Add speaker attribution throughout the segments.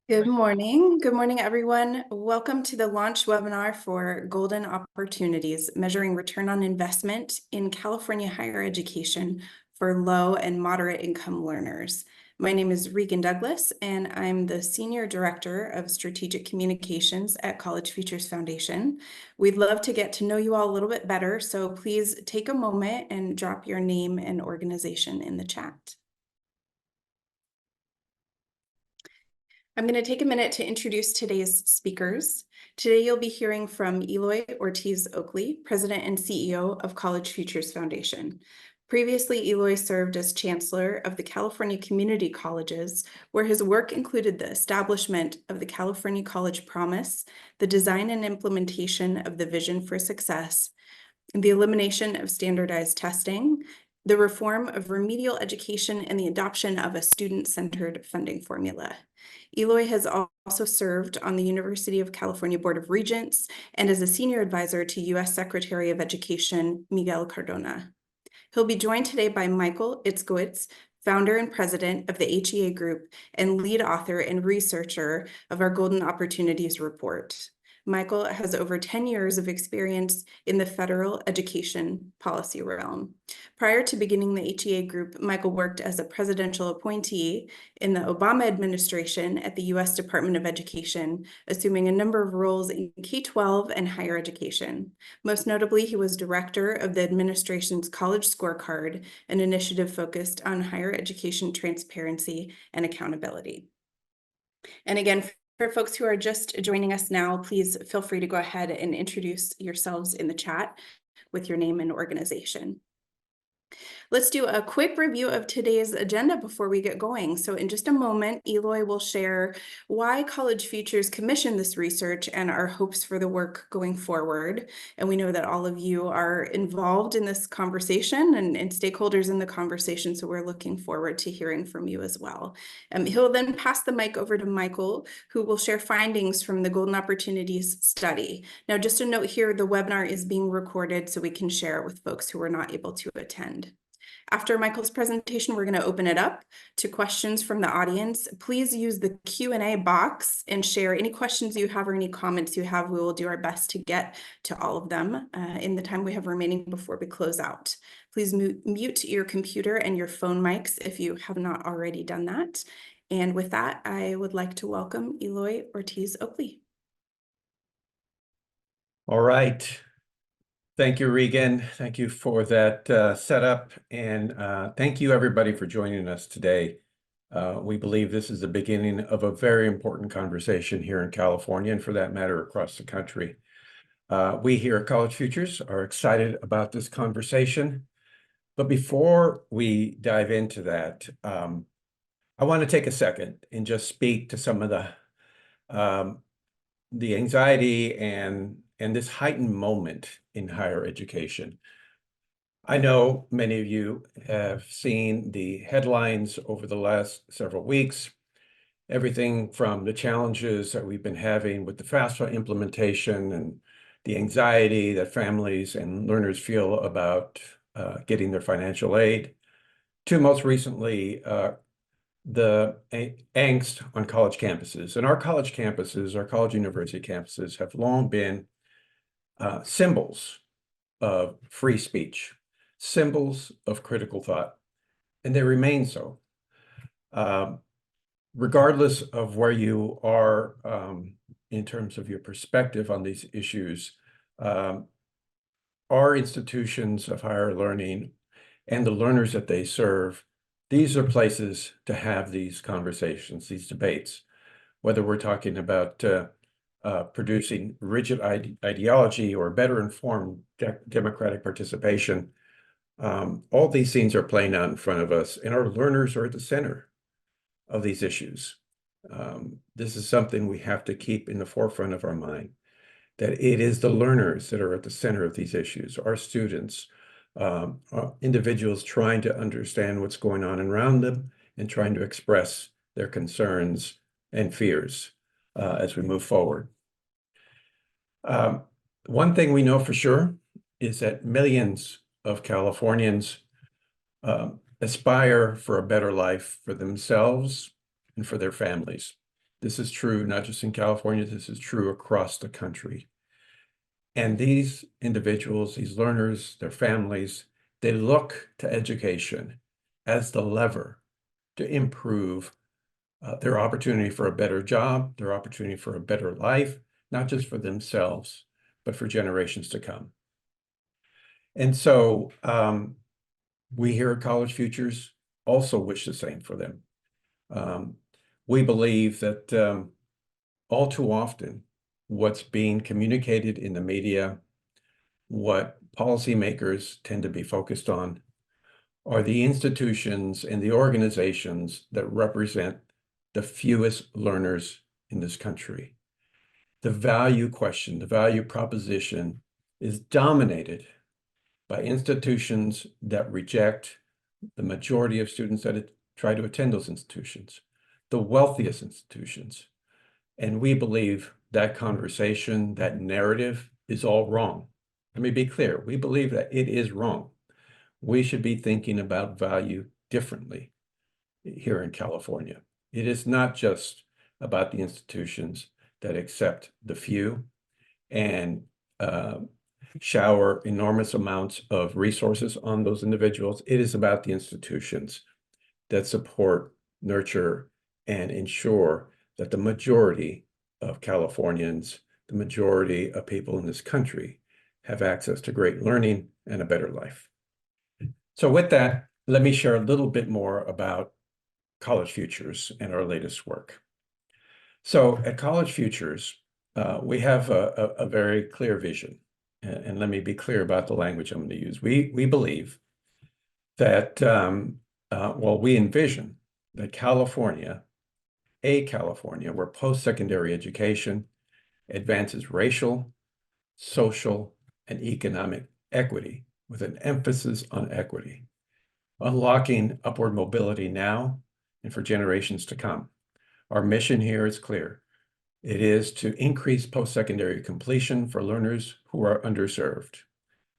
Speaker 1: Good morning. Good morning, everyone. Welcome to the launch webinar for Golden Opportunities, Measuring Return on Investment in California Higher Education for Low and Moderate Income Learners. My name is Regan Douglas, and I'm the Senior Director of Strategic Communications at College Futures Foundation. We'd love to get to know you all a little bit better, so please take a moment and drop your name and organization in the chat. I'm going to take a minute to introduce today's speakers. Today, you'll be hearing from Eloy Ortiz Oakley, President and CEO of College Futures Foundation. Previously, Eloy served as Chancellor of the California Community Colleges, where his work included the establishment of the California College Promise, the design and implementation of the Vision for Success, the elimination of standardized testing, the reform of remedial education, and the adoption of a student-centered funding formula. Eloy has also served on the University of California Board of Regents and as a senior advisor to U.S. Secretary of Education Miguel Cardona. He'll be joined today by Michael Itzkowitz, founder and president of the HEA Group and lead author and researcher of our Golden Opportunities Report. Michael has over 10 years of experience in the federal education policy realm. Prior to beginning the HEA Group, Michael worked as a presidential appointee in the Obama administration at the U.S. Department of Education, assuming a number of roles in K-12 and higher education. Most notably, he was director of the administration's College Scorecard, an initiative focused on higher education transparency and accountability. And again, for folks who are just joining us now, please feel free to go ahead and introduce yourselves in the chat with your name and organization. Let's do a quick review of today's agenda before we get going. So in just a moment, Eloy will share why College Futures commissioned this research and our hopes for the work going forward. And we know that all of you are involved in this conversation and stakeholders in the conversation, so we're looking forward to hearing from you as well. He'll then pass the mic over to Michael, who will share findings from the Golden Opportunities study. Now, just a note here, the webinar is being recorded so we can share it with folks who were not able to attend. After Michael's presentation, we're going to open it up to questions from the audience. Please use the Q&A box and share any questions you have or any comments you have. We will do our best to get to all of them in the time we have remaining before we close out. Please mute your computer and your phone mics if you have not already done that. And with that, I would like to welcome Eloy Ortiz Oakley.
Speaker 2: All right. Thank you, Regan. Thank you for that setup. And thank you, everybody, for joining us today. We believe this is the beginning of a very important conversation here in California, and for that matter, across the country. We here at College Futures are excited about this conversation. But before we dive into that, I want to take a second and just speak to some of the anxiety and this heightened moment in higher education. I know many of you have seen the headlines over the last several weeks, everything from the challenges that we've been having with the FAFSA implementation and the anxiety that families and learners feel about getting their financial aid, to most recently the angst on college campuses. And our college campuses, our college university campuses, have long been symbols of free speech, symbols of critical thought, and they remain so. Regardless of where you are in terms of your perspective on these issues, our institutions of higher learning and the learners that they serve, these are places to have these conversations, these debates, whether we're talking about producing rigid ideology or better informed democratic participation. All these things are playing out in front of us, and our learners are at the center of these issues. This is something we have to keep in the forefront of our mind, that it is the learners that are at the center of these issues, our students, individuals trying to understand what's going on around them and trying to express their concerns and fears as we move forward. One thing we know for sure is that millions of Californians aspire for a better life for themselves and for their families. This is true not just in California, this is true across the country. And these individuals, these learners, their families, they look to education as the lever to improve their opportunity for a better job, their opportunity for a better life, not just for themselves, but for generations to come. And so we here at College Futures also wish the same for them. We believe that all too often, what's being communicated in the media, what policymakers tend to be focused on, are the institutions and the organizations that represent the fewest learners in this country. The value question, the value proposition is dominated by institutions that reject the majority of students that try to attend those institutions, the wealthiest institutions. And we believe that conversation, that narrative is all wrong. Let me be clear. We believe that it is wrong. We should be thinking about value differently here in California. It is not just about the institutions that accept the few and shower enormous amounts of resources on those individuals. It is about the institutions that support, nurture, and ensure that the majority of Californians, the majority of people in this country, have access to great learning and a better life. So with that, let me share a little bit more about College Futures and our latest work. So at College Futures, we have a very clear vision. And let me be clear about the language I'm going to use. We believe that, we envision that California, where post-secondary education advances racial, social, and economic equity with an emphasis on equity, unlocking upward mobility now and for generations to come. Our mission here is clear. It is to increase post-secondary completion for learners who are underserved.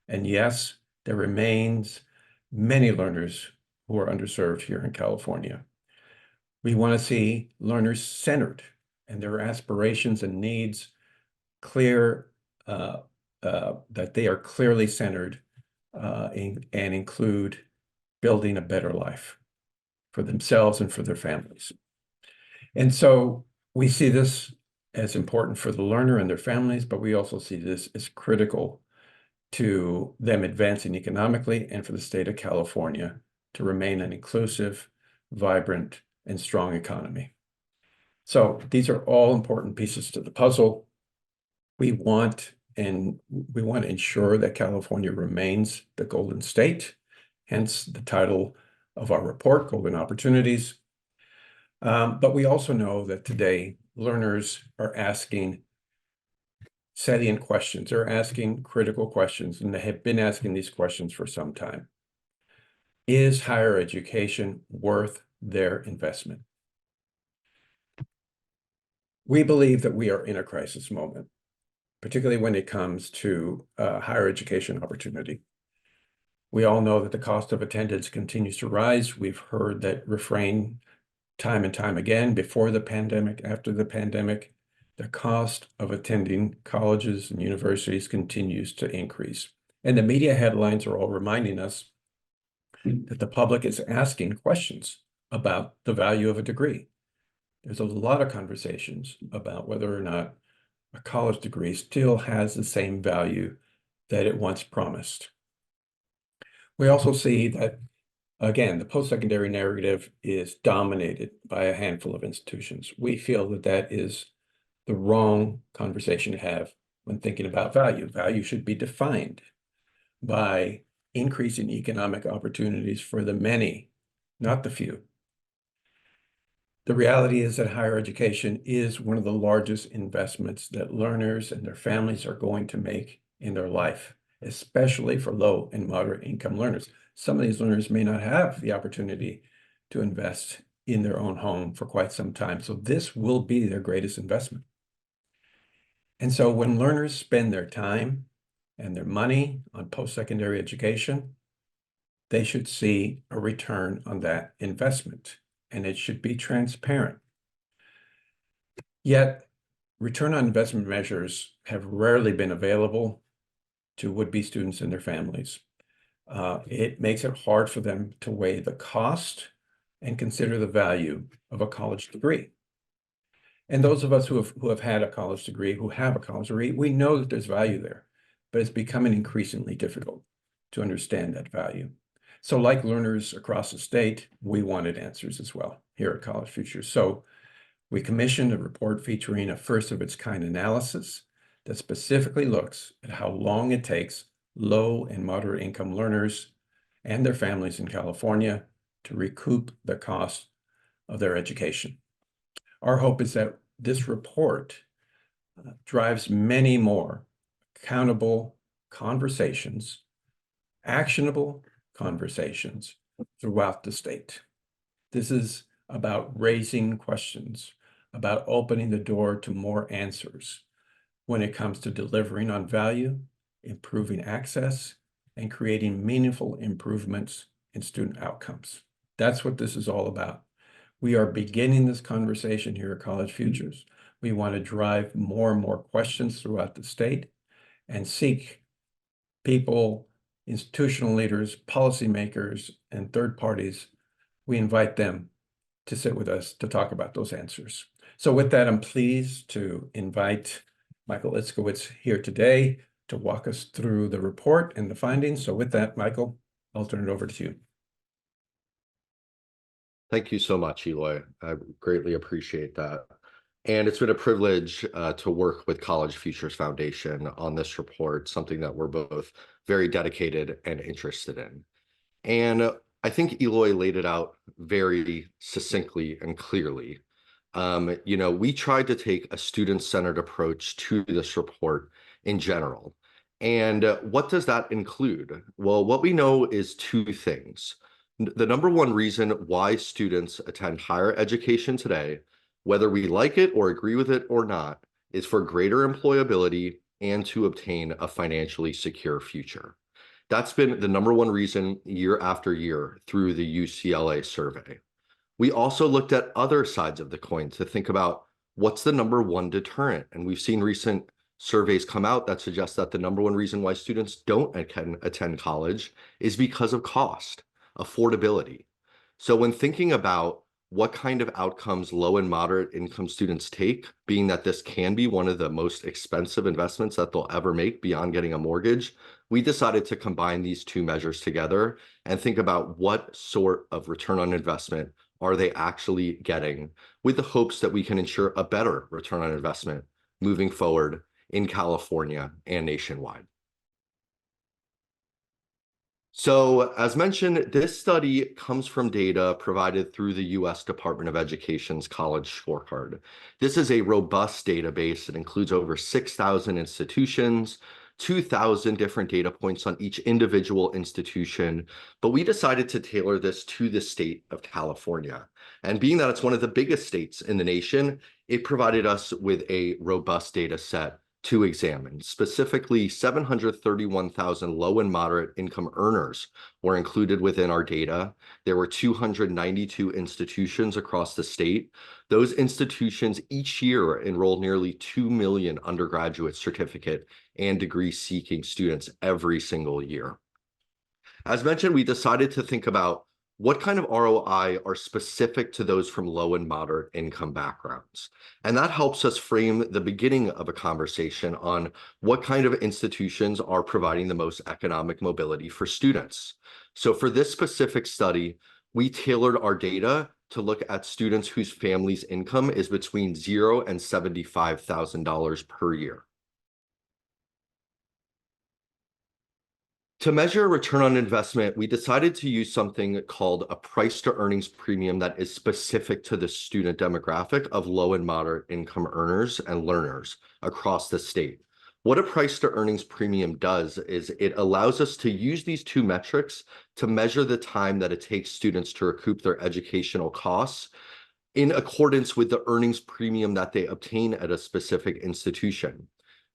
Speaker 2: And yes, there remains many learners who are underserved here in California. We want to see learners centered and their aspirations and needs clear, that they are clearly centered and include building a better life for themselves and for their families. And so we see this as important for the learner and their families, but we also see this as critical to them advancing economically and for the state of California to remain an inclusive, vibrant, and strong economy. So these are all important pieces to the puzzle. We want to ensure that California remains the Golden State, hence the title of our report, Golden Opportunities. But we also know that today learners are asking salient questions. They're asking critical questions, and they have been asking these questions for some time. Is higher education worth their investment? We believe that we are in a crisis moment, particularly when it comes to higher education opportunity. We all know that the cost of attendance continues to rise. We've heard that refrain time and time again, before the pandemic, after the pandemic. The cost of attending colleges and universities continues to increase. And the media headlines are all reminding us that the public is asking questions about the value of a degree. There's a lot of conversations about whether or not a college degree still has the same value that it once promised. We also see that, again, the post-secondary narrative is dominated by a handful of institutions. We feel that that is the wrong conversation to have when thinking about value. Value should be defined by increasing economic opportunities for the many, not the few. The reality is that higher education is one of the largest investments that learners and their families are going to make in their life, especially for low and moderate income learners. Some of these learners may not have the opportunity to invest in their own home for quite some time. So this will be their greatest investment. And so when learners spend their time and their money on post-secondary education, they should see a return on that investment, and it should be transparent. Yet, return on investment measures have rarely been available to would-be students and their families. It makes it hard for them to weigh the cost and consider the value of a college degree. And those of us who have had a college degree, who have a college degree, we know that there's value there, but it's becoming increasingly difficult to understand that value. So like learners across the state, we wanted answers as well here at College Futures. So we commissioned a report featuring a first-of-its-kind analysis that specifically looks at how long it takes low and moderate income learners and their families in California to recoup the cost of their education. Our hope is that this report drives many more accountable conversations, actionable conversations throughout the state. This is about raising questions, about opening the door to more answers when it comes to delivering on value, improving access, and creating meaningful improvements in student outcomes. That's what this is all about. We are beginning this conversation here at College Futures. We want to drive more and more questions throughout the state and seek people, institutional leaders, policymakers, and third parties. We invite them to sit with us to talk about those answers. So with that, I'm pleased to invite Michael Itzkowitz here today to walk us through the report and the findings. So with that, Michael, I'll turn it over to you.
Speaker 3: Thank you so much, Eloy. I greatly appreciate that. And it's been a privilege to work with College Futures Foundation on this report, something that we're both very dedicated and interested in. And I think Eloy laid it out very succinctly and clearly. We tried to take a student-centered approach to this report in general. And what does that include? Well, what we know is two things. The number one reason why students attend higher education today, whether we like it or agree with it or not, is for greater employability and to obtain a financially secure future. That's been the number one reason year after year through the UCLA survey. We also looked at other sides of the coin to think about what's the number one deterrent. And we've seen recent surveys come out that suggest that the number one reason why students don't attend college is because of cost, affordability. So when thinking about what kind of outcomes low and moderate income students take, being that this can be one of the most expensive investments that they'll ever make beyond getting a mortgage, we decided to combine these two measures together and think about what sort of return on investment are they actually getting, with the hopes that we can ensure a better return on investment moving forward in California and nationwide. So as mentioned, this study comes from data provided through the U.S. Department of Education's College Scorecard. This is a robust database that includes over 6,000 institutions, 2,000 different data points on each individual institution, but we decided to tailor this to the state of California. And being that it's one of the biggest states in the nation, it provided us with a robust data set to examine. Specifically, 731,000 low and moderate income earners were included within our data. There were 292 institutions across the state. Those institutions each year enroll nearly 2 million undergraduate certificate and degree-seeking students every single year. As mentioned, we decided to think about what kind of ROI are specific to those from low and moderate income backgrounds. And that helps us frame the beginning of a conversation on what kind of institutions are providing the most economic mobility for students. So for this specific study, we tailored our data to look at students whose family's income is between $0 and $75,000 per year. To measure return on investment, we decided to use something called a price to earnings premium that is specific to the student demographic of low and moderate income earners and learners across the state. What a price to earnings premium does is it allows us to use these two metrics to measure the time that it takes students to recoup their educational costs in accordance with the earnings premium that they obtain at a specific institution.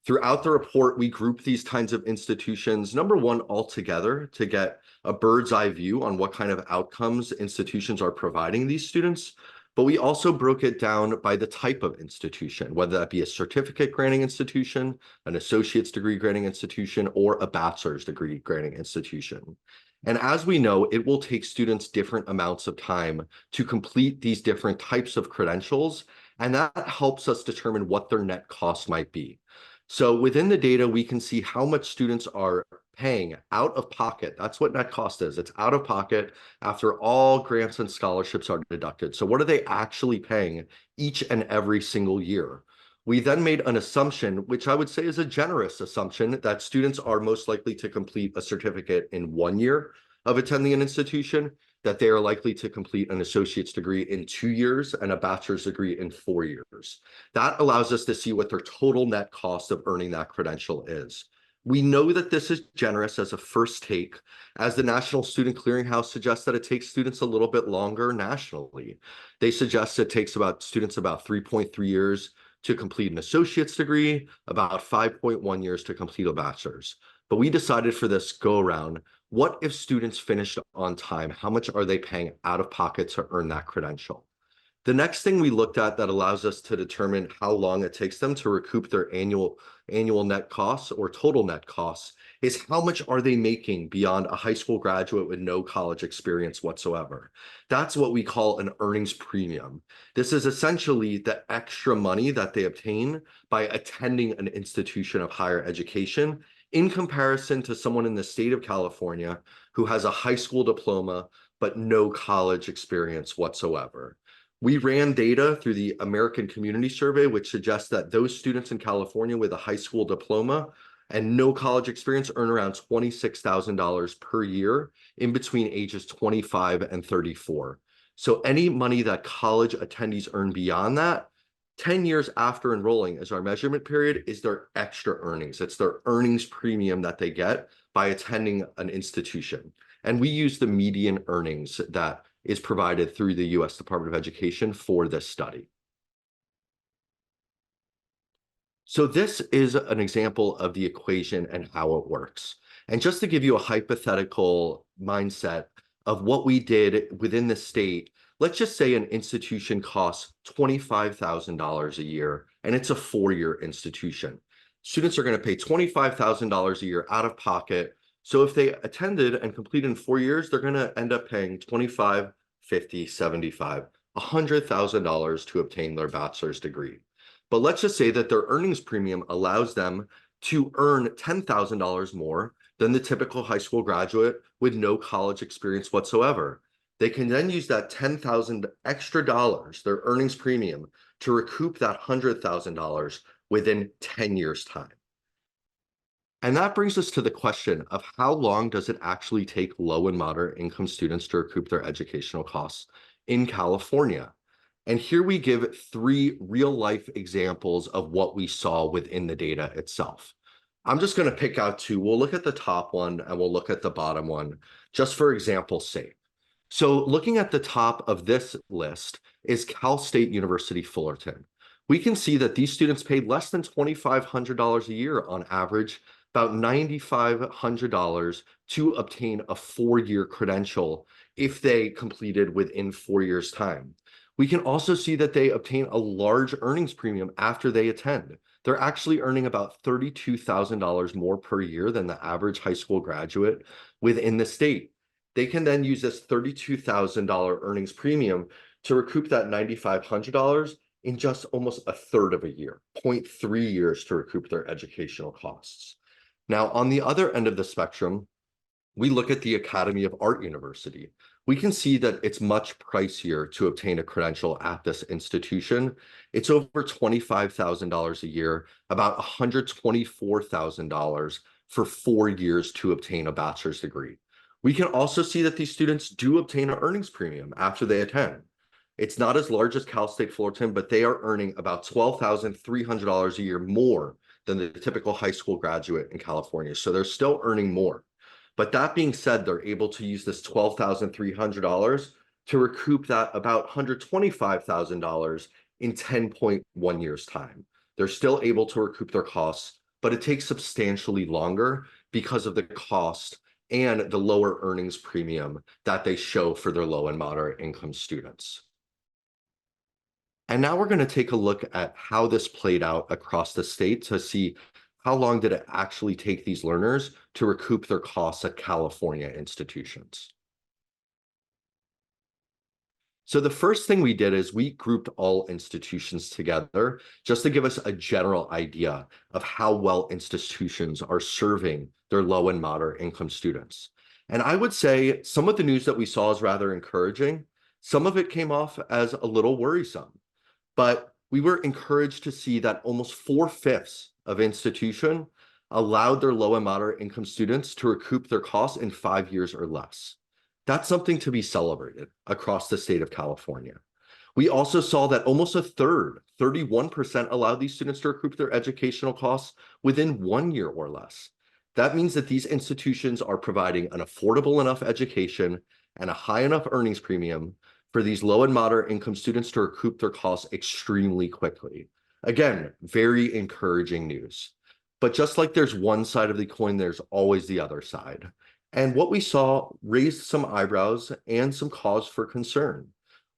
Speaker 3: Throughout the report, we group these kinds of institutions, number one, all together to get a bird's eye view on what kind of outcomes institutions are providing these students. but we also broke it down by the type of institution, whether that be a certificate granting institution, an associate's degree granting institution, or a bachelor's degree granting institution. And as we know, it will take students different amounts of time to complete these different types of credentials, and that helps us determine what their net cost might be. So within the data, we can see how much students are paying out of pocket. That's what net cost is. It's out of pocket after all grants and scholarships are deducted. So what are they actually paying each and every single year? We then made an assumption, which I would say is a generous assumption, that students are most likely to complete a certificate in 1 year of attending an institution, that they are likely to complete an associate's degree in 2 years and a bachelor's degree in 4 years. That allows us to see what their total net cost of earning that credential is. We know that this is generous as a first take, as the National Student Clearinghouse suggests that it takes students a little bit longer nationally. They suggest it takes students about 3.3 years to complete an associate's degree, about 5.1 years to complete a bachelor's. But we decided for this go around, what if students finished on time? How much are they paying out of pocket to earn that credential? The next thing we looked at that allows us to determine how long it takes them to recoup their annual net costs or total net costs is how much are they making beyond a high school graduate with no college experience whatsoever. That's what we call an earnings premium. This is essentially the extra money that they obtain by attending an institution of higher education in comparison to someone in the state of California who has a high school diploma but no college experience whatsoever. We ran data through the American Community Survey, which suggests that those students in California with a high school diploma and no college experience earn around $26,000 per year in between ages 25 and 34. So any money that college attendees earn beyond that, 10 years after enrolling as our measurement period, is their extra earnings. It's their earnings premium that they get by attending an institution. And we use the median earnings that is provided through the U.S. Department of Education for this study. So this is an example of the equation and how it works. And just to give you a hypothetical mindset of what we did within the state, let's just say an institution costs $25,000 a year, and it's a 4-year institution. Students are going to pay $25,000 a year out of pocket. So if they attended and completed in 4 years, they're going to end up paying $25,000, $50,000, $75,000, $100,000 to obtain their bachelor's degree. But let's just say that their earnings premium allows them to earn $10,000 more than the typical high school graduate with no college experience whatsoever. They can then use that $10,000 extra dollars, their earnings premium, to recoup that $100,000 within 10 years' time. And that brings us to the question of how long does it actually take low and moderate income students to recoup their educational costs in California? And here we give 3 real-life examples of what we saw within the data itself. I'm just going to pick out 2. We'll look at the top one and we'll look at the bottom one, just for example's sake. So looking at the top of this list is Cal State University Fullerton. We can see that these students paid less than $2,500 a year on average, about $9,500 to obtain a 4-year credential if they completed within 4 years' time. We can also see that they obtain a large earnings premium after they attend. They're actually earning about $32,000 more per year than the average high school graduate within the state. They can then use this $32,000 earnings premium to recoup that $9,500 in just almost a third of a year, 0.3 years to recoup their educational costs. Now, on the other end of the spectrum, we look at the Academy of Art University. We can see that it's much pricier to obtain a credential at this institution. It's over $25,000 a year, about $124,000 for 4 years to obtain a bachelor's degree. We can also see that these students do obtain an earnings premium after they attend. It's not as large as Cal State Fullerton, but they are earning about $12,300 a year more than the typical high school graduate in California. So they're still earning more. But that being said, they're able to use this $12,300 to recoup that about $125,000 in 10.1 years' time. They're still able to recoup their costs, but it takes substantially longer because of the cost and the lower earnings premium that they show for their low and moderate income students. And now we're going to take a look at how this played out across the state to see how long did it actually take these learners to recoup their costs at California institutions. So the first thing we did is we grouped all institutions together just to give us a general idea of how well institutions are serving their low and moderate income students. And I would say some of the news that we saw is rather encouraging. Some of it came off as a little worrisome, but we were encouraged to see that almost 4/5 of institution allowed their low and moderate income students to recoup their costs in 5 years or less. That's something to be celebrated across the state of California. We also saw that almost a third, 31%, allowed these students to recoup their educational costs within 1 year or less. That means that these institutions are providing an affordable enough education and a high enough earnings premium for these low and moderate income students to recoup their costs extremely quickly. Again, very encouraging news. But just like there's one side of the coin, there's always the other side. And what we saw raised some eyebrows and some cause for concern.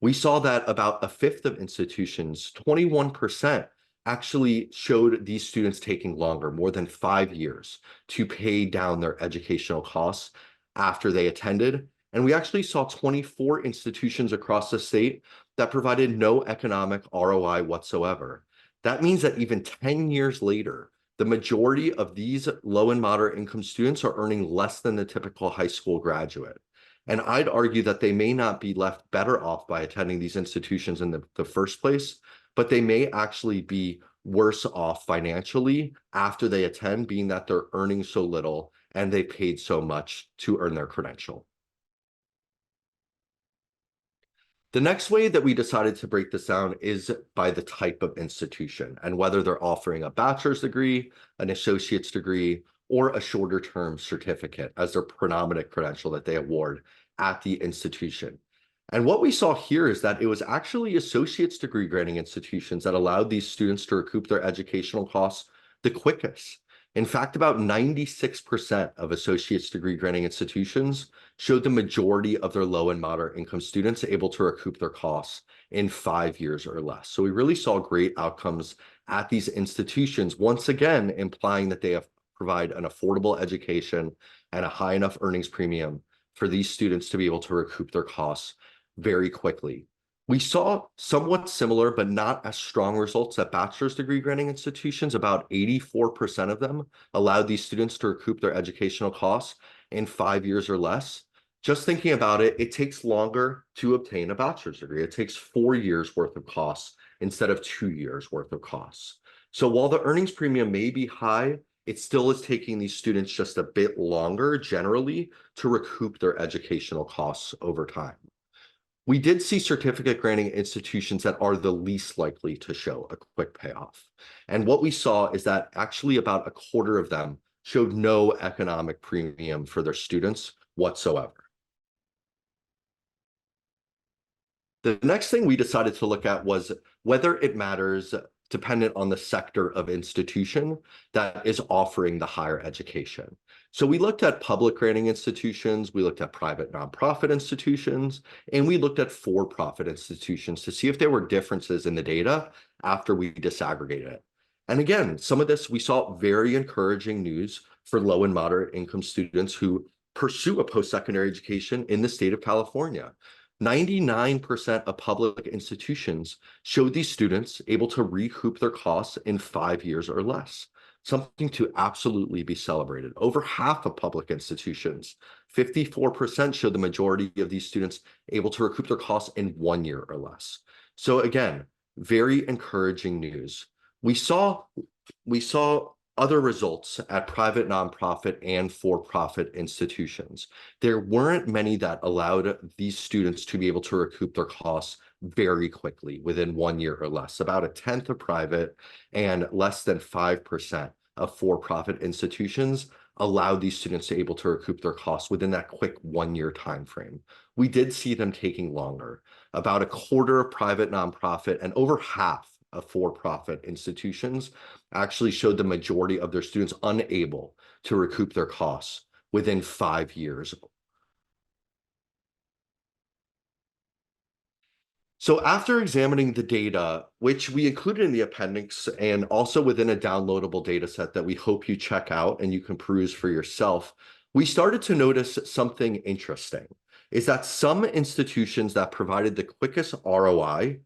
Speaker 3: We saw that about a fifth of institutions, 21%, actually showed these students taking longer, more than 5 years, to pay down their educational costs after they attended. And we actually saw 24 institutions across the state that provided no economic ROI whatsoever. That means that even 10 years later, the majority of these low and moderate income students are earning less than the typical high school graduate. And I'd argue that they may not be left better off by attending these institutions in the first place, but they may actually be worse off financially after they attend, being that they're earning so little and they paid so much to earn their credential. The next way that we decided to break this down is by the type of institution and whether they're offering a bachelor's degree, an associate's degree, or a shorter term certificate as their predominant credential that they award at the institution. And what we saw here is that it was actually associate's degree granting institutions that allowed these students to recoup their educational costs the quickest. In fact, about 96% of associate's degree granting institutions showed the majority of their low and moderate income students able to recoup their costs in 5 years or less. So we really saw great outcomes at these institutions, once again, implying that they have provide an affordable education and a high enough earnings premium for these students to be able to recoup their costs very quickly. We saw somewhat similar, but not as strong results at bachelor's degree granting institutions. About 84% of them allowed these students to recoup their educational costs in 5 years or less. Just thinking about it, it takes longer to obtain a bachelor's degree. It takes 4 years worth of costs instead of 2 years worth of costs. So while the earnings premium may be high, it still is taking these students just a bit longer generally to recoup their educational costs over time. We did see certificate granting institutions that are the least likely to show a quick payoff. And what we saw is that actually about a quarter of them showed no economic premium for their students whatsoever. The next thing we decided to look at was whether it matters dependent on the sector of institution that is offering the higher education. So we looked at public granting institutions, we looked at private nonprofit institutions, and we looked at for-profit institutions to see if there were differences in the data after we disaggregated it. And again, some of this, we saw very encouraging news for low and moderate income students who pursue a post-secondary education in the state of California. 99% of public institutions showed these students able to recoup their costs in 5 years or less, something to absolutely be celebrated. Over half of public institutions, 54%, showed the majority of these students able to recoup their costs in 1 year or less. So again, very encouraging news. We saw other results at private, nonprofit, and for-profit institutions. There weren't many that allowed these students to be able to recoup their costs very quickly within 1 year or less. About a tenth of private and less than 5% of for-profit institutions allowed these students to be able to recoup their costs within that quick 1 year time frame. We did see them taking longer. About a quarter of private, nonprofit, and over half of for-profit institutions actually showed the majority of their students unable to recoup their costs within 5 years. So after examining the data, which we included in the appendix and also within a downloadable data set that we hope you check out and you can peruse for yourself, we started to notice something interesting, is that some institutions that provided the quickest ROI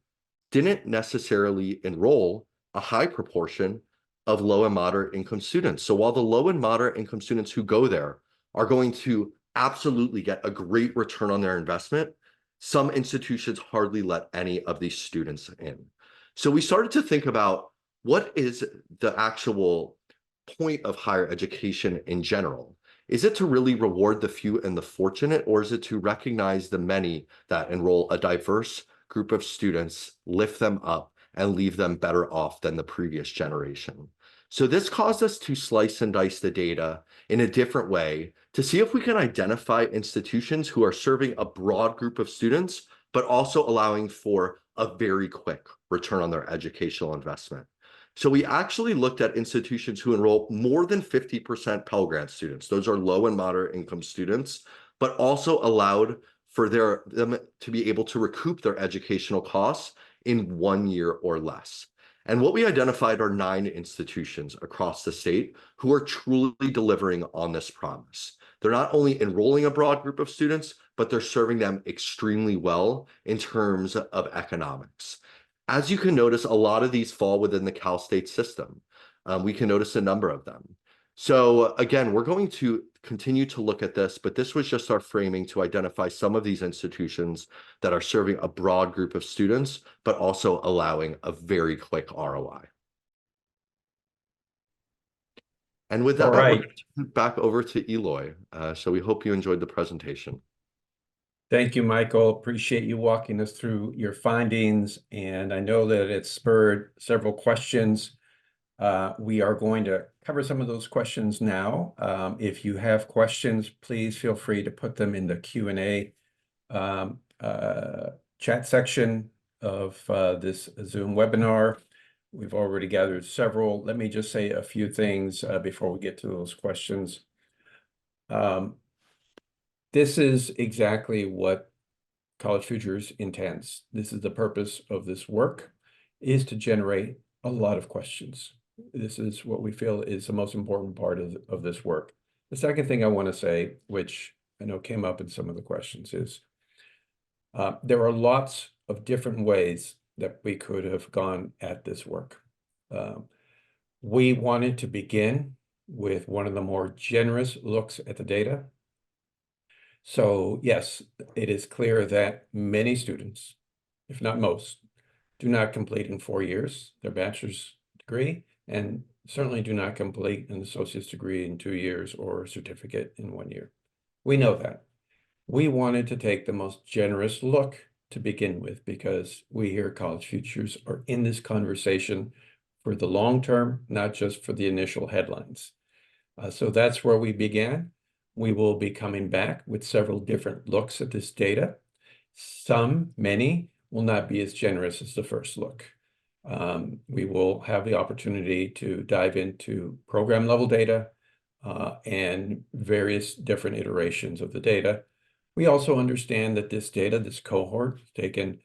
Speaker 3: didn't necessarily enroll a high proportion of low and moderate income students. So while the low and moderate income students who go there are going to absolutely get a great return on their investment, some institutions hardly let any of these students in. So we started to think about what is the actual point of higher education in general? Is it to really reward the few and the fortunate, or is it to recognize the many that enroll a diverse group of students, lift them up, and leave them better off than the previous generation? So this caused us to slice and dice the data in a different way to see if we can identify institutions who are serving a broad group of students, but also allowing for a very quick return on their educational investment. So we actually looked at institutions who enroll more than 50% Pell Grant students. Those are low and moderate income students, but also allowed for them to be able to recoup their educational costs in 1 year or less. And what we identified are 9 institutions across the state who are truly delivering on this promise. They're not only enrolling a broad group of students, but they're serving them extremely well in terms of economics. As you can notice, a lot of these fall within the Cal State system. We can notice a number of them. So again, we're going to continue to look at this, but this was just our framing to identify some of these institutions that are serving a broad group of students, but also allowing a very quick ROI. And with that,
Speaker 2: All right.
Speaker 3: back over to Eloy. So we hope you enjoyed the presentation.
Speaker 2: Thank you, Michael. Appreciate you walking us through your findings. And I know that it spurred several questions. We are going to cover some of those questions now. If you have questions, please feel free to put them in the Q&A chat section of this Zoom webinar. We've already gathered several. Let me just say a few things before we get to those questions. This is exactly what College Futures intends. This is the purpose of this work, is to generate a lot of questions. This is what we feel is the most important part of this work. The second thing I want to say, which I know came up in some of the questions, is there are lots of different ways that we could have gone at this work. We wanted to begin with one of the more generous looks at the data. So yes, it is clear that many students, if not most, do not complete in 4 years their bachelor's degree, and certainly do not complete an associate's degree in 2 years or a certificate in 1 year. We know that. We wanted to take the most generous look to begin with, because we here at College Futures are in this conversation for the long term, not just for the initial headlines. So that's where we began. We will be coming back with several different looks at this data. Many will not be as generous as the first look. We will have the opportunity to dive into program level data and various different iterations of the data. We also understand that this data, this cohort, is taken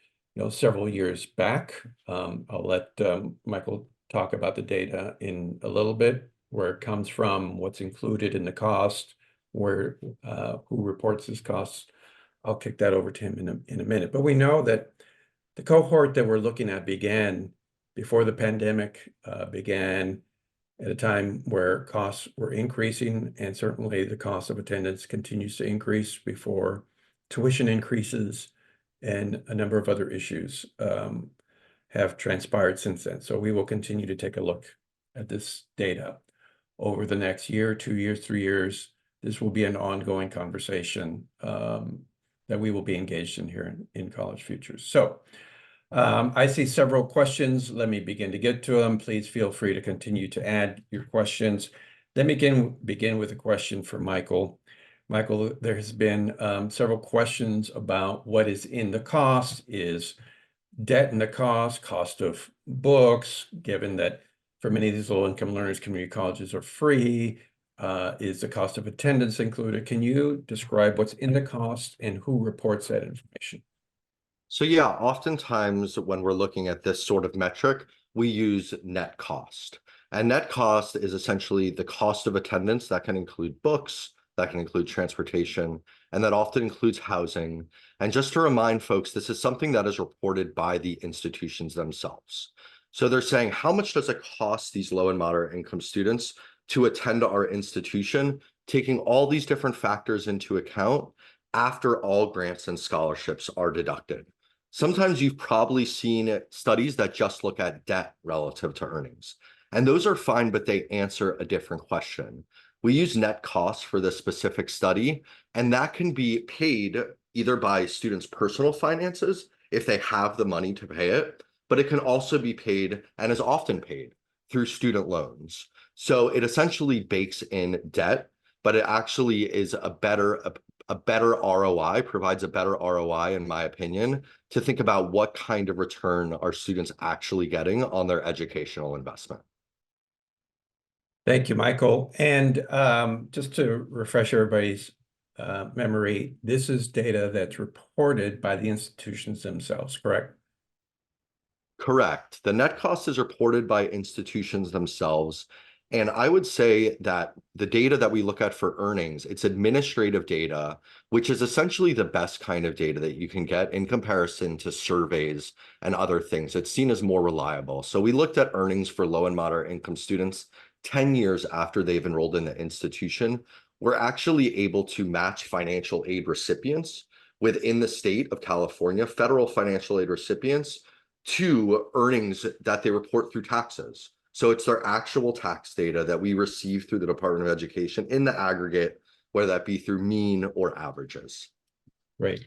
Speaker 2: several years back. I'll let Michael talk about the data in a little bit, where it comes from, what's included in the cost, who reports this cost. I'll kick that over to him in a minute. But we know that the cohort that we're looking at began before the pandemic, began at a time where costs were increasing, and certainly the cost of attendance continues to increase before tuition increases and a number of other issues have transpired since then. So we will continue to take a look at this data over the next year, 2 years, 3 years. This will be an ongoing conversation that we will be engaged in here in College Futures. So I see several questions. Let me begin to get to them. Please feel free to continue to add your questions. Let me begin with a question for Michael. Michael, there has been several questions about what is in the cost. Is debt in the cost of books, given that for many of these low-income learners, community colleges are free? Is the cost of attendance included? Can you describe what's in the cost and who reports that information?
Speaker 3: So yeah, oftentimes when we're looking at this sort of metric, we use net cost. And net cost is essentially the cost of attendance. That can include books, that can include transportation, and that often includes housing. And just to remind folks, this is something that is reported by the institutions themselves. So they're saying, how much does it cost these low and moderate income students to attend our institution, taking all these different factors into account after all grants and scholarships are deducted? Sometimes you've probably seen studies that just look at debt relative to earnings. And those are fine, but they answer a different question. We use net costs for this specific study, and that can be paid either by students' personal finances, if they have the money to pay it, but it can also be paid, and is often paid, through student loans. So it essentially bakes in debt, but it actually is a better ROI, provides a better ROI, in my opinion, to think about what kind of return are students actually getting on their educational investment.
Speaker 2: Thank you, Michael. And just to refresh everybody's memory, this is data that's reported by the institutions themselves, correct?
Speaker 3: Correct. The net cost is reported by institutions themselves. And I would say that the data that we look at for earnings, it's administrative data, which is essentially the best kind of data that you can get in comparison to surveys and other things. It's seen as more reliable. So we looked at earnings for low and moderate income students 10 years after they've enrolled in the institution. We're actually able to match financial aid recipients within the state of California, federal financial aid recipients, to earnings that they report through taxes. So it's their actual tax data that we receive through the Department of Education in the aggregate, whether that be through mean or averages.
Speaker 2: Right.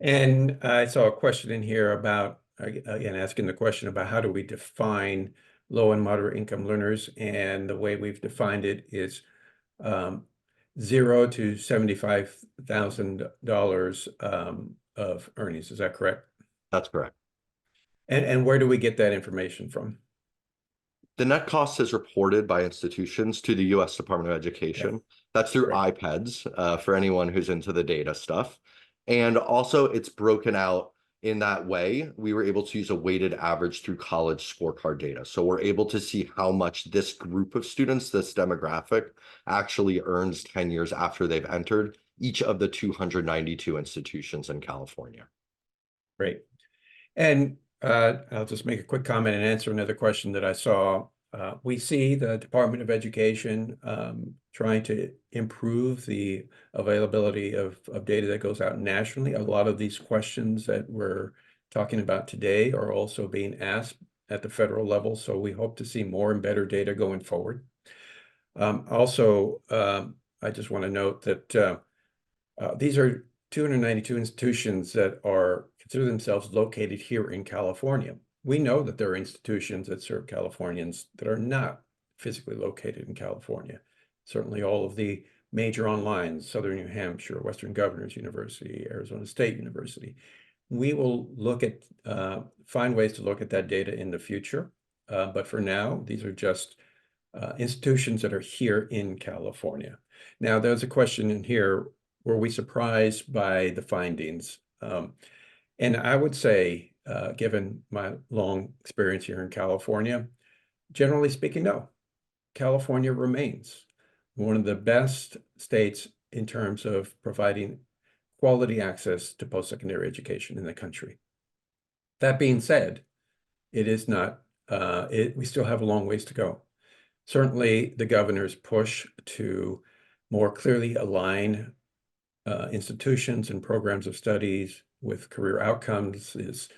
Speaker 2: And I saw a question in here about, again, asking the question about how do we define low and moderate income learners? And the way we've defined it is $0 to $75,000 of earnings. Is that correct?
Speaker 3: That's correct.
Speaker 2: And where do we get that information from?
Speaker 3: The net cost is reported by institutions to the U.S. Department of Education. Yeah. That's through iPads for anyone who's into the data stuff. And also it's broken out in that way. We were able to use a weighted average through college scorecard data. So we're able to see how much this group of students, this demographic, actually earns 10 years after they've entered each of the 292 institutions in California.
Speaker 2: Great. And I'll just make a quick comment and answer another question that I saw. We see the Department of Education trying to improve the availability of data that goes out nationally. A lot of these questions that we're talking about today are also being asked at the federal level, so we hope to see more and better data going forward. Also, I just want to note that these are 292 institutions that are consider themselves located here in California. We know that there are institutions that serve Californians that are not physically located in California. Certainly all of the major online, Southern New Hampshire, Western Governors University, Arizona State University. We will look at, find ways to look at that data in the future. But for now, these are just institutions that are here in California. Now, there's a question in here, were we surprised by the findings? And I would say, given my long experience here in California, generally speaking, no. California remains one of the best states in terms of providing quality access to post-secondary education in the country. That being said, it is not, we still have a long ways to go. Certainly, the governor's push to more clearly align institutions and programs of studies with career outcomes, is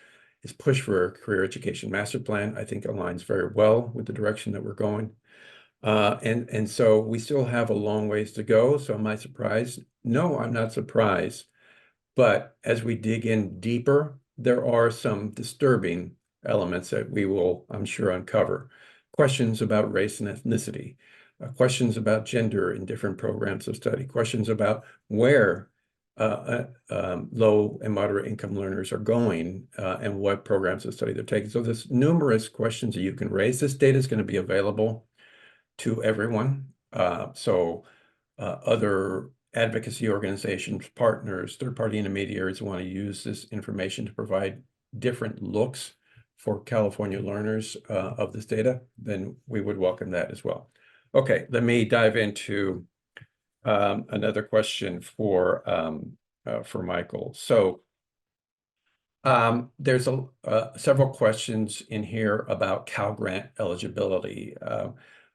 Speaker 2: push for a career education master plan, I think aligns very well with the direction that we're going. And so we still have a long ways to go. So am I surprised? No, I'm not surprised. But as we dig in deeper, there are some disturbing elements that we will, I'm sure, uncover. Questions about race and ethnicity, questions about gender in different programs of study, questions about where low and moderate income learners are going and what programs of study they're taking. So there's numerous questions that you can raise. This data is going to be available to everyone. So other advocacy organizations, partners, third-party intermediaries want to use this information to provide different looks for California learners of this data, then we would welcome that as well. Okay, let me dive into another question for Michael. So there's several questions in here about Cal Grant eligibility.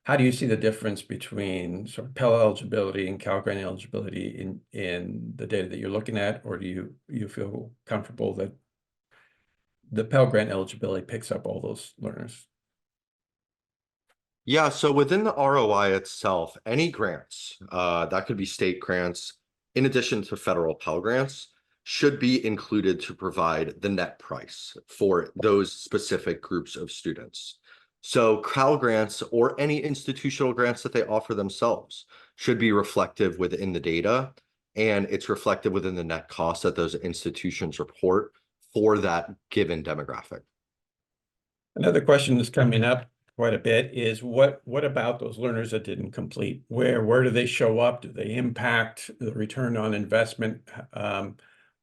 Speaker 2: How do you see the difference between sort of Pell eligibility and Cal Grant eligibility in the data that you're looking at, or do you feel comfortable that the Pell Grant eligibility picks up all those learners?
Speaker 3: Yeah, so within the ROI itself, any grants, that could be state grants, in addition to federal Pell Grants, should be included to provide the net price for those specific groups of students. So Cal Grants or any institutional grants that they offer themselves should be reflective within the data, and it's reflected within the net cost that those institutions report for that given demographic.
Speaker 2: Another question that's coming up quite a bit is what about those learners that didn't complete? Where do they show up? Do they impact the return on investment?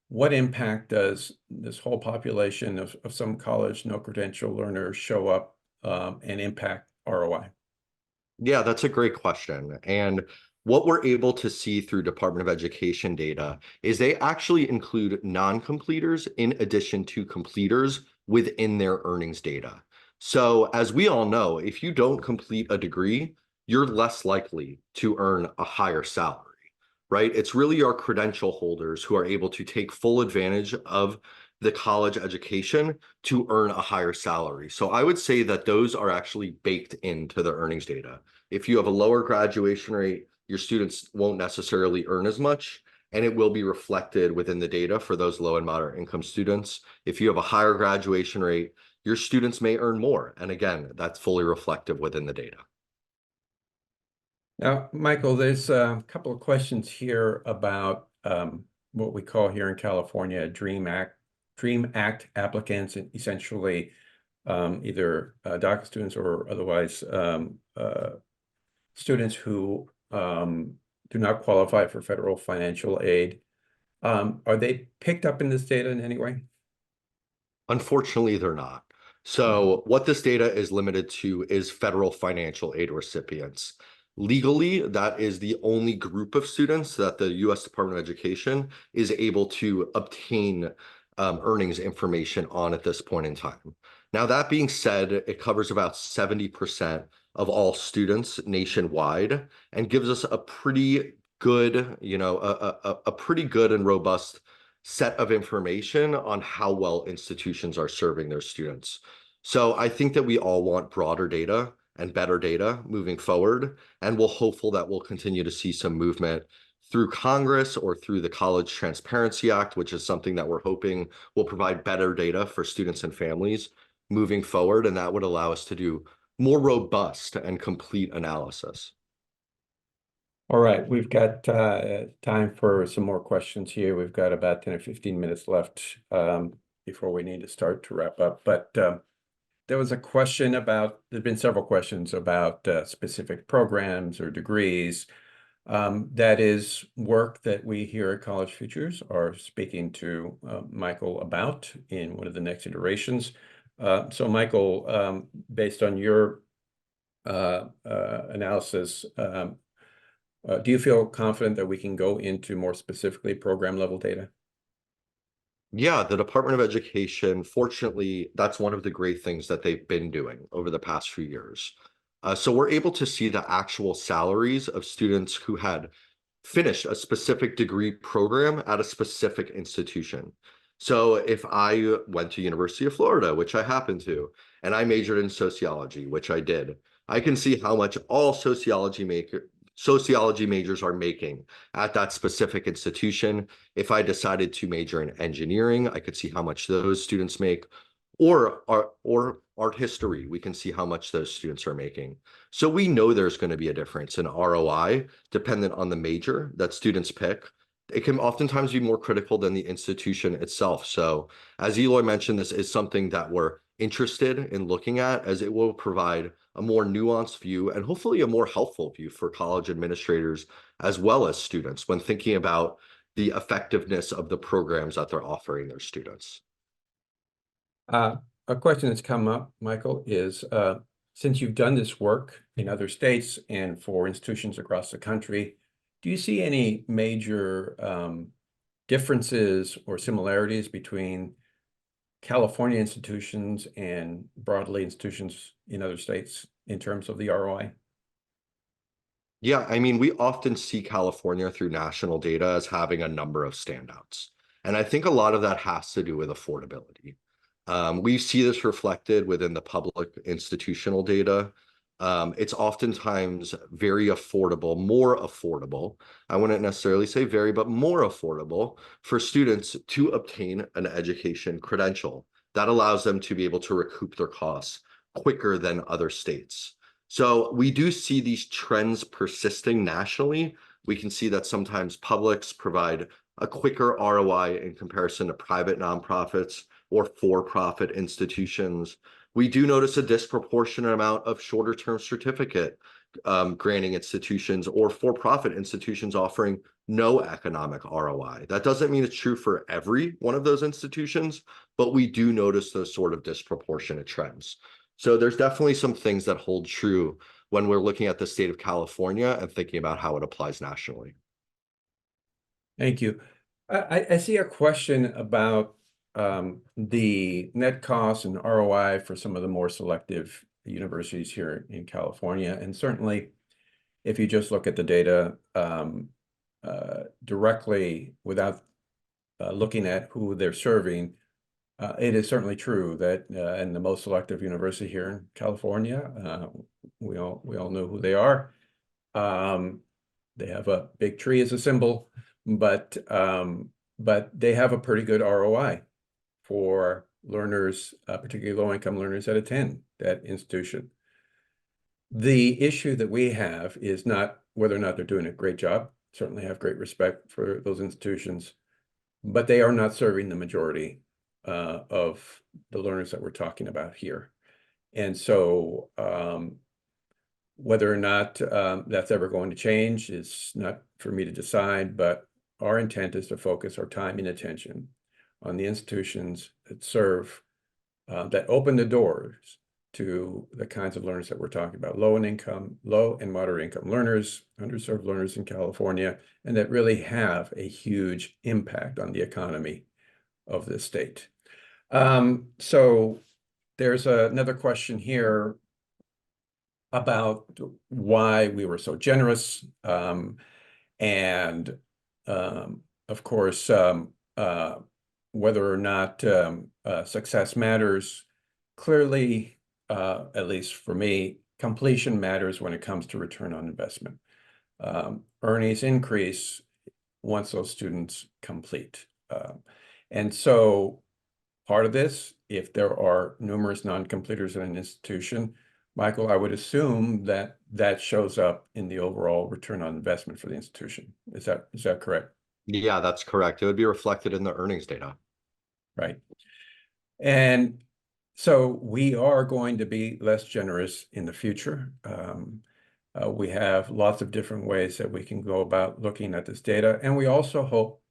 Speaker 2: What impact does this whole population of some college no credential learners show up and impact ROI?
Speaker 3: Yeah, that's a great question. And what we're able to see through Department of Education data is they actually include non-completers in addition to completers within their earnings data. So as we all know, if you don't complete a degree, you're less likely to earn a higher salary, right? It's really our credential holders who are able to take full advantage of the college education to earn a higher salary. So I would say that those are actually baked into the earnings data. If you have a lower graduation rate, your students won't necessarily earn as much, and it will be reflected within the data for those low and moderate income students. If you have a higher graduation rate, your students may earn more. And again, that's fully reflective within the data.
Speaker 2: Now, Michael, there's a couple of questions here about what we call here in California Dream Act applicants, and essentially either DACA students or otherwise students who do not qualify for federal financial aid. Are they picked up in this data in any way?
Speaker 3: Unfortunately, they're not. So what this data is limited to is federal financial aid recipients. Legally, that is the only group of students that the U.S. Department of Education is able to obtain earnings information on at this point in time. Now, that being said, it covers about 70% of all students nationwide and gives us a pretty good, a pretty good and robust set of information on how well institutions are serving their students. So I think that we all want broader data and better data moving forward, and we're hopeful that we'll continue to see some movement through Congress or through the College Transparency Act, which is something that we're hoping will provide better data for students and families moving forward, and that would allow us to do more robust and complete analysis.
Speaker 2: All right, we've got time for some more questions here. We've got about 10 or 15 minutes left before we need to start to wrap up. But there was a question about, there's been several questions about specific programs or degrees. That is work that we here at College Futures are speaking to Michael about in one of the next iterations. So Michael, based on your analysis, do you feel confident that we can go into more specifically program level data?
Speaker 3: Yeah, the Department of Education, fortunately, that's one of the great things that they've been doing over the past few years. So we're able to see the actual salaries of students who had finished a specific degree program at a specific institution. So if I went to University of Florida, which I happen to, and I majored in sociology, which I did, I can see how much all sociology majors are making at that specific institution. If I decided to major in engineering, I could see how much those students make, or art history, we can see how much those students are making. So we know there's going to be a difference in ROI dependent on the major that students pick. It can oftentimes be more critical than the institution itself. So as Eloy mentioned, this is something that we're interested in looking at, as it will provide a more nuanced view and hopefully a more helpful view for college administrators as well as students when thinking about the effectiveness of the programs that they're offering their students.
Speaker 2: A question that's come up, Michael, is since you've done this work in other states and for institutions across the country, do you see any major differences or similarities between California institutions and broadly institutions in other states in terms of the ROI?
Speaker 3: Yeah, I mean, we often see California through national data as having a number of standouts. And I think a lot of that has to do with affordability. We see this reflected within the public institutional data. It's oftentimes very affordable, more affordable. I wouldn't necessarily say very, but more affordable for students to obtain an education credential that allows them to be able to recoup their costs quicker than other states. So we do see these trends persisting nationally. We can see that sometimes publics provide a quicker ROI in comparison to private nonprofits or for-profit institutions. We do notice a disproportionate amount of shorter-term certificate granting institutions or for-profit institutions offering no economic ROI. That doesn't mean it's true for every one of those institutions, but we do notice those sort of disproportionate trends. So there's definitely some things that hold true when we're looking at the state of California and thinking about how it applies nationally.
Speaker 2: Thank you. I see a question about the net cost and ROI for some of the more selective universities here in California. And certainly, if you just look at the data directly without looking at who they're serving, it is certainly true that in the most selective university here in California, we all know who they are. They have a big tree as a symbol, but they have a pretty good ROI for learners, particularly low-income learners that attend that institution. The issue that we have is not whether or not they're doing a great job. Certainly have great respect for those institutions, but they are not serving the majority of the learners that we're talking about here. And so whether or not that's ever going to change is not for me to decide, but our intent is to focus our time and attention on the institutions that serve, that open the doors to the kinds of learners that we're talking about, low and moderate income learners, underserved learners in California, and that really have a huge impact on the economy of the state. So there's another question here about why we were so generous. And of course, whether or not success matters. Clearly, at least for me, completion matters when it comes to return on investment. Earnings increase once those students complete. And so part of this, if there are numerous non-completers in an institution, Michael, I would assume that that shows up in the overall return on investment for the institution. Is that correct?
Speaker 3: Yeah, that's correct. It would be reflected in the earnings data.
Speaker 2: Right. And so we are going to be less generous in the future. We have lots of different ways that we can go about looking at this data. And we also hope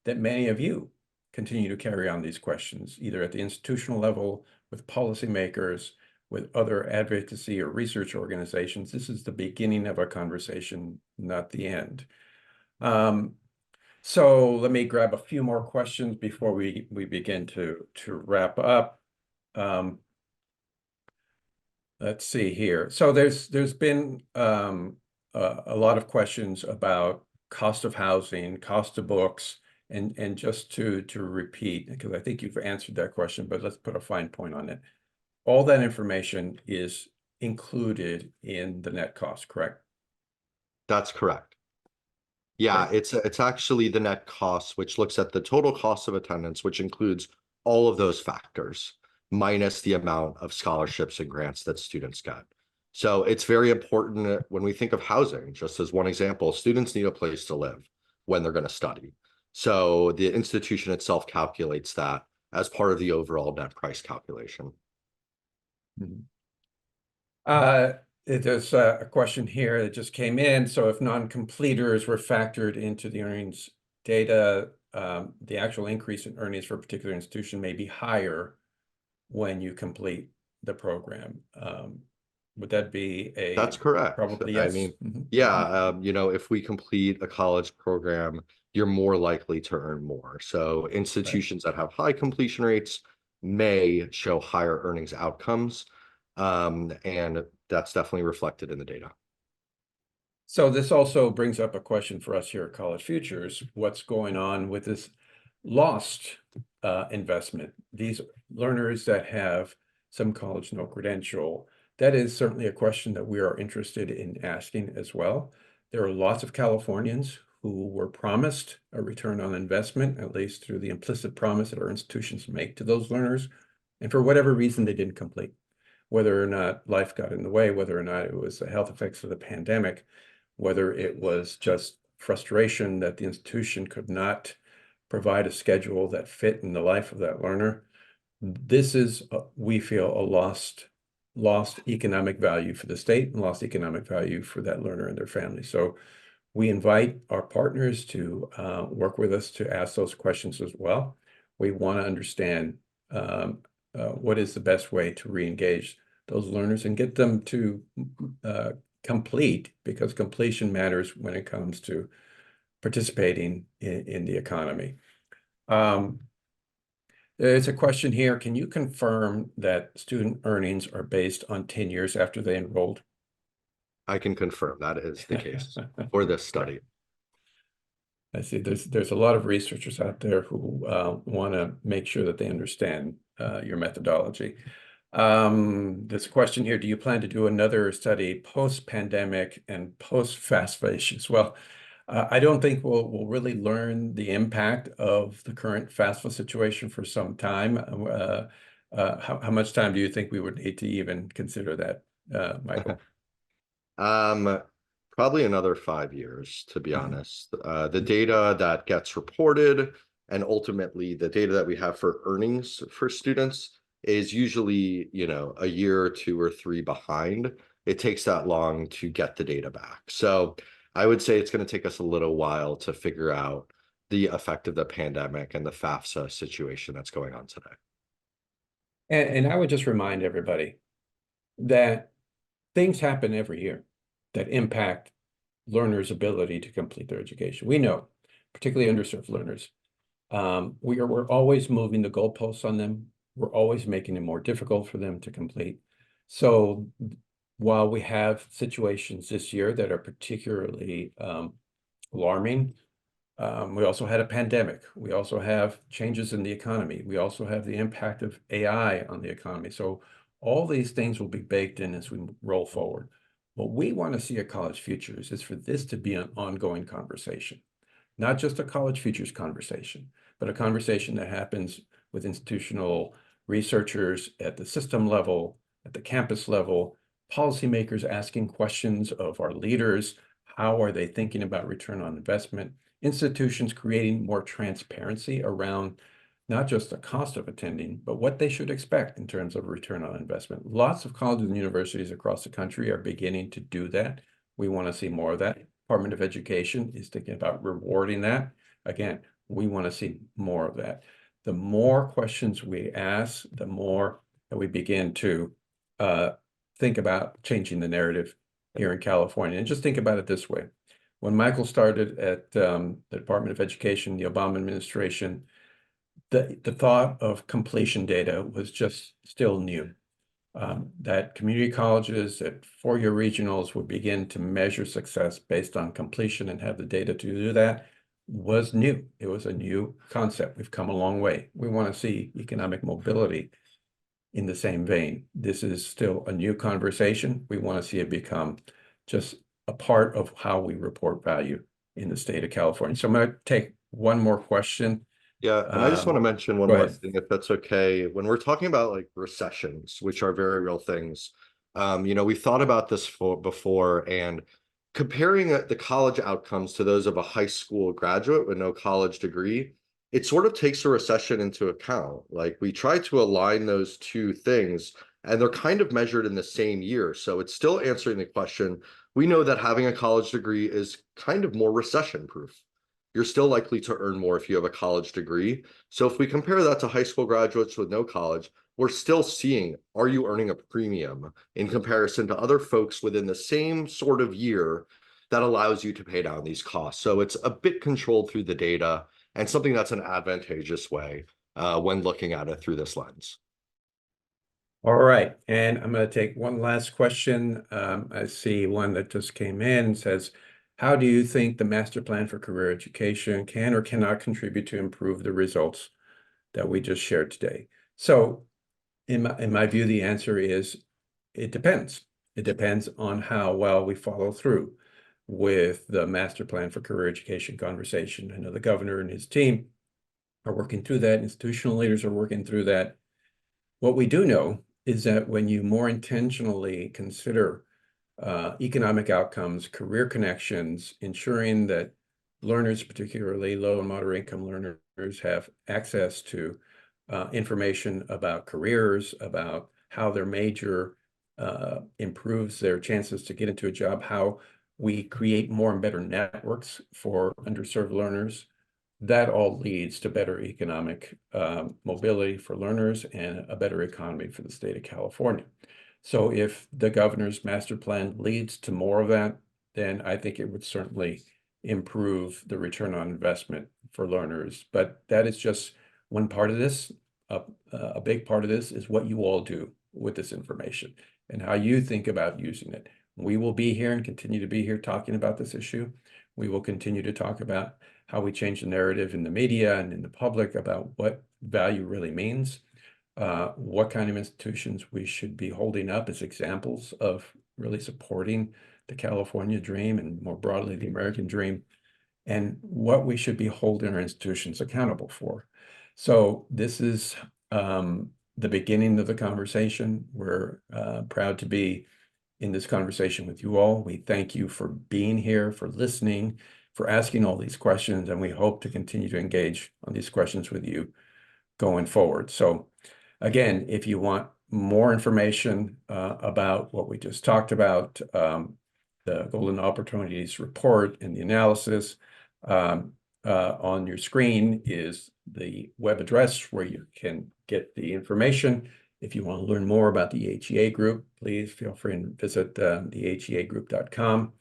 Speaker 2: that many of you continue to carry on these questions, either at the institutional level, with policymakers, with other advocacy or research organizations. This is the beginning of a conversation, not the end. So let me grab a few more questions before we begin to wrap up. Let's see here. So there's been a lot of questions about cost of housing, cost of books, and just to repeat, because I think you've answered that question, but let's put a fine point on it. All that information is included in the net cost, correct?
Speaker 3: That's correct. Yeah, it's actually the net cost, which looks at the total cost of attendance, which includes all of those factors, minus the amount of scholarships and grants that students get. So it's very important when we think of housing, just as one example, students need a place to live when they're going to study. So the institution itself calculates that as part of the overall net price calculation.
Speaker 2: There's a question here that just came in. So if non-completers were factored into the earnings data, the actual increase in earnings for a particular institution may be higher when you complete the program. Would that be
Speaker 3: That's correct.
Speaker 2: probably
Speaker 3: I
Speaker 2: yes?
Speaker 3: mean,
Speaker 2: Mhm.
Speaker 3: yeah, if we complete a college program, you're more likely to earn more. So institutions that have high completion rates may show higher earnings outcomes. And that's definitely reflected in the data.
Speaker 2: So this also brings up a question for us here at College Futures. What's going on with this lost investment? These learners that have some college no credential, that is certainly a question that we are interested in asking as well. There are lots of Californians who were promised a return on investment, at least through the implicit promise that our institutions make to those learners. And for whatever reason, they didn't complete. Whether or not life got in the way, whether or not it was the health effects of the pandemic, whether it was just frustration that the institution could not provide a schedule that fit in the life of that learner. This is, we feel, a lost economic value for the state and lost economic value for that learner and their family. So we invite our partners to work with us to ask those questions as well. We want to understand what is the best way to re-engage those learners and get them to complete, because completion matters when it comes to participating in the economy. There's a question here. Can you confirm that student earnings are based on 10 years after they enrolled?
Speaker 3: I can confirm that is the case for this study.
Speaker 2: I see there's a lot of researchers out there who want to make sure that they understand your methodology. There's a question here. Do you plan to do another study post-pandemic and post-FAFSA? Well, I don't think we'll really learn the impact of the current FAFSA situation for some time. How much time do you think we would need to even consider that, Michael?
Speaker 3: Probably another 5 years, to be honest. The data that gets reported and ultimately the data that we have for earnings for students is usually, a year or 2 or 3 behind. It takes that long to get the data back. So I would say it's going to take us a little while to figure out the effect of the pandemic and the FAFSA situation that's going on today.
Speaker 2: And I would just remind everybody that things happen every year that impact learners' ability to complete their education. We know, particularly underserved learners, we're always moving the goalposts on them. We're always making it more difficult for them to complete. So while we have situations this year that are particularly alarming, we also had a pandemic. We also have changes in the economy. We also have the impact of AI on the economy. So all these things will be baked in as we roll forward. What we want to see at College Futures is for this to be an ongoing conversation, not just a College Futures conversation, but a conversation that happens with institutional researchers at the system level, at the campus level, policymakers asking questions of our leaders. How are they thinking about return on investment? Institutions creating more transparency around not just the cost of attending, but what they should expect in terms of return on investment. Lots of colleges and universities across the country are beginning to do that. We want to see more of that. Department of Education is thinking about rewarding that. Again, we want to see more of that. The more questions we ask, the more that we begin to think about changing the narrative here in California. And just think about it this way. When Michael started at the Department of Education, the Obama administration, the thought of completion data was just still new. That community colleges, that four-year regionals would begin to measure success based on completion and have the data to do that was new. It was a new concept. We've come a long way. We want to see economic mobility in the same vein. This is still a new conversation. We want to see it become just a part of how we report value in the state of California. So I'm going to take one more question.
Speaker 3: Yeah, and I just want to mention one
Speaker 2: go
Speaker 3: more
Speaker 2: ahead.
Speaker 3: thing, if that's okay. When we're talking about like recessions, which are very real things, we've thought about this before, and comparing the college outcomes to those of a high school graduate with no college degree, it sort of takes a recession into account. Like we try to align those two things and they're kind of measured in the same year. So it's still answering the question. We know that having a college degree is kind of more recession proof. You're still likely to earn more if you have a college degree. So if we compare that to high school graduates with no college, we're still seeing, are you earning a premium in comparison to other folks within the same sort of year that allows you to pay down these costs? So it's a bit controlled through the data and something that's an advantageous way when looking at it through this lens.
Speaker 2: All right, and I'm going to take one last question. I see one that just came in, says, how do you think the master plan for career education can or cannot contribute to improve the results that we just shared today? So in my view, the answer is it depends. It depends on how well we follow through with the master plan for career education conversation. I know the governor and his team are working through that. Institutional leaders are working through that. What we do know is that when you more intentionally consider economic outcomes, career connections, ensuring that learners, particularly low and moderate income learners, have access to information about careers, about how their major improves their chances to get into a job, how we create more and better networks for underserved learners, that all leads to better economic mobility for learners and a better economy for the state of California. So if the governor's master plan leads to more of that, then I think it would certainly improve the return on investment for learners. But that is just one part of this. A big part of this is what you all do with this information and how you think about using it. We will be here and continue to be here talking about this issue. We will continue to talk about how we change the narrative in the media and in the public about what value really means, what kind of institutions we should be holding up as examples of really supporting the California dream and more broadly the American dream, and what we should be holding our institutions accountable for. So this is the beginning of the conversation. We're proud to be in this conversation with you all. We thank you for being here, for listening, for asking all these questions, and we hope to continue to engage on these questions with you going forward. So again, if you want more information about what we just talked about, the Golden Opportunities Report and the analysis, on your screen is the web address where you can get the information. If you want to learn more about the HEA Group, please feel free and visit the HEAgroup.com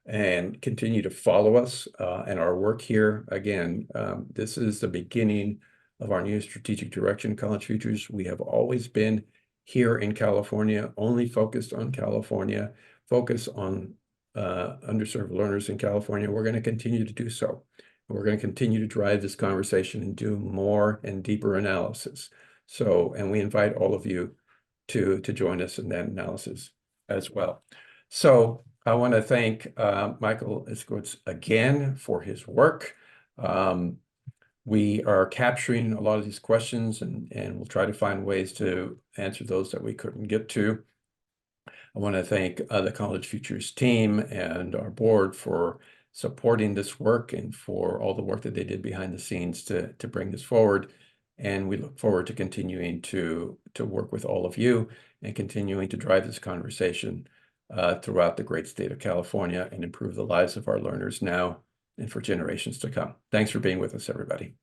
Speaker 2: and continue to follow us and our work here. Again, this is the beginning of our new strategic direction, College Futures. We have always been here in California, only focused on California, focus on underserved learners in California. We're going to continue to do so. We're going to continue to drive this conversation and do more and deeper analysis. So, and we invite all of you to join us in that analysis as well. So I want to thank Michael Itzkowitz again for his work. We are capturing a lot of these questions and we'll try to find ways to answer those that we couldn't get to. I want to thank the College Futures team and our board for supporting this work and for all the work that they did behind the scenes to bring this forward. And we look forward to continuing to work with all of you and continuing to drive this conversation throughout the great state of California and improve the lives of our learners now and for generations to come. Thanks for being with us, everybody.